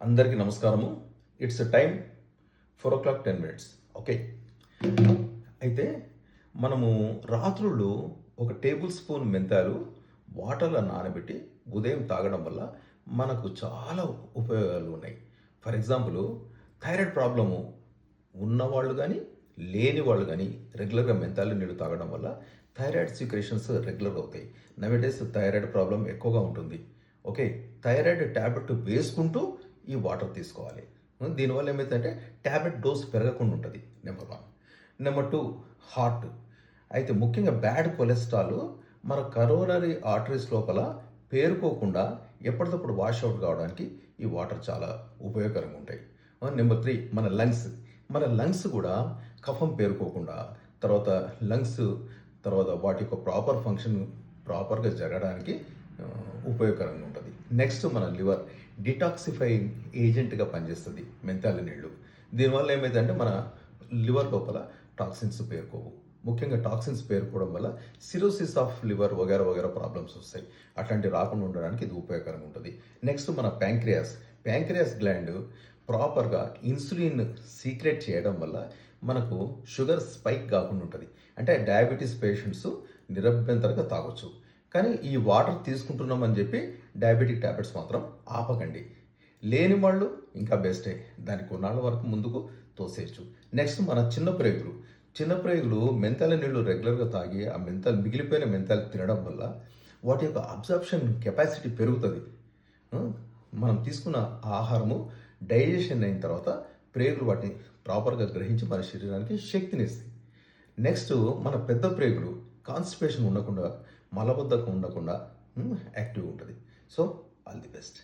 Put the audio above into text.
అందరికీ నమస్కారము. It's time 4:10. Okay. అయితే మనము రాత్రుళ్ళు ఒక టేబుల్ స్పూన్ మెంతాలు వాటర్లో నానబెట్టి ఉదయం తాగడం వల్ల మనకు చాలా ఉపయోగాలు ఉన్నాయి. ఫర్ ఎగ్జాంపుల్, థైరాయిడ్ ప్రాబ్లము ఉన్నవాళ్ళు కానీ లేని వాళ్ళు కానీ రెగ్యులర్గా మెంతాలు నీళ్ళు తాగడం వల్ల థైరాయిడ్ సీక్రెషన్స్ రెగ్యులర్గా అవుతాయి. నవేడేస్ థైరాయిడ్ ప్రాబ్లం ఎక్కువగా ఉంటుంది. ఓకే. థైరాయిడ్ ట్యాబ్లెట్ వేసుకుంటూ ఈ వాటర్ తీసుకోవాలి. దీనివల్ల ఏమైందంటే ట్యాబ్లెట్ డోస్ పెరగకుండా ఉంటుంది. నెంబర్ 1. Number 2, heart. అయితే ముఖ్యంగా బ్యాడ్ కొలెస్ట్రాల్ మన కరోనరీ ఆర్టరీస్ లోపల పేరుకోకుండా ఎప్పటికప్పుడు వాష్ అవుట్ కావడానికి ఈ వాటర్ చాలా ఉపయోగకరంగా ఉంటాయి. నెంబర్ 3, మన లంగ్స్ కూడా కఫం పేరుకోకుండా తర్వాత వాటి యొక్క ప్రాపర్ ఫంక్షన్ ప్రాపర్గా జరగడానికి ఉపయోగకరంగా ఉంటుంది. నెక్స్ట్ మన లివర్ డిటాక్సిఫైయింగ్ ఏజెంట్గా పనిచేస్తుంది మెంతాల నీళ్ళు. దీనివల్ల ఏమైందంటే మన లివర్ లోపల టాక్సిన్స్ పేరుకోవు. ముఖ్యంగా టాక్సిన్స్ పేరుకోవడం వల్ల సిరోసిస్ ఆఫ్ లివర్ వగేరా ప్రాబ్లమ్స్ వస్తాయి. అట్లాంటివి రాకుండా ఉండడానికి ఇది ఉపయోగకరంగా ఉంటుంది. నెక్స్ట్ మన ప్యాంక్రియాస్ గ్లాండ్ ప్రాపర్గా ఇన్సులిన్ సీక్రెట్ చేయడం వల్ల మనకు షుగర్ స్పైక్ కాకుండా ఉంటుంది. అంటే డయాబెటీస్ పేషెంట్స్ నిరభ్యంతరంగా తాగొచ్చు. కానీ ఈ వాటర్ తీసుకుంటున్నామని చెప్పి డయాబెటిక్ ట్యాబ్లెట్స్ మాత్రం ఆపకండి. లేని వాళ్ళు ఇంకా బెస్టే, దానికి కొన్నాళ్ళ వరకు ముందుకు తోసేయచ్చు. నెక్స్ట్ మన చిన్న ప్రేగులు మెంతాల నీళ్ళు రెగ్యులర్గా తాగి ఆ మిగిలిపోయిన మెంతాలు తినడం వల్ల వాటి యొక్క అబ్జర్ప్షన్ కెపాసిటీ పెరుగుతుంది. మనం తీసుకున్న ఆహారము డైజెషన్ అయిన తర్వాత ప్రేగులు వాటిని ప్రాపర్గా గ్రహించి మన శరీరానికి శక్తినిస్తాయి. నెక్స్ట్ మన పెద్ద ప్రేగులు కాన్స్టిపేషన్ ఉండకుండా, మలబద్ధకం ఉండకుండా యాక్టివ్గా ఉంటుంది. So all the best.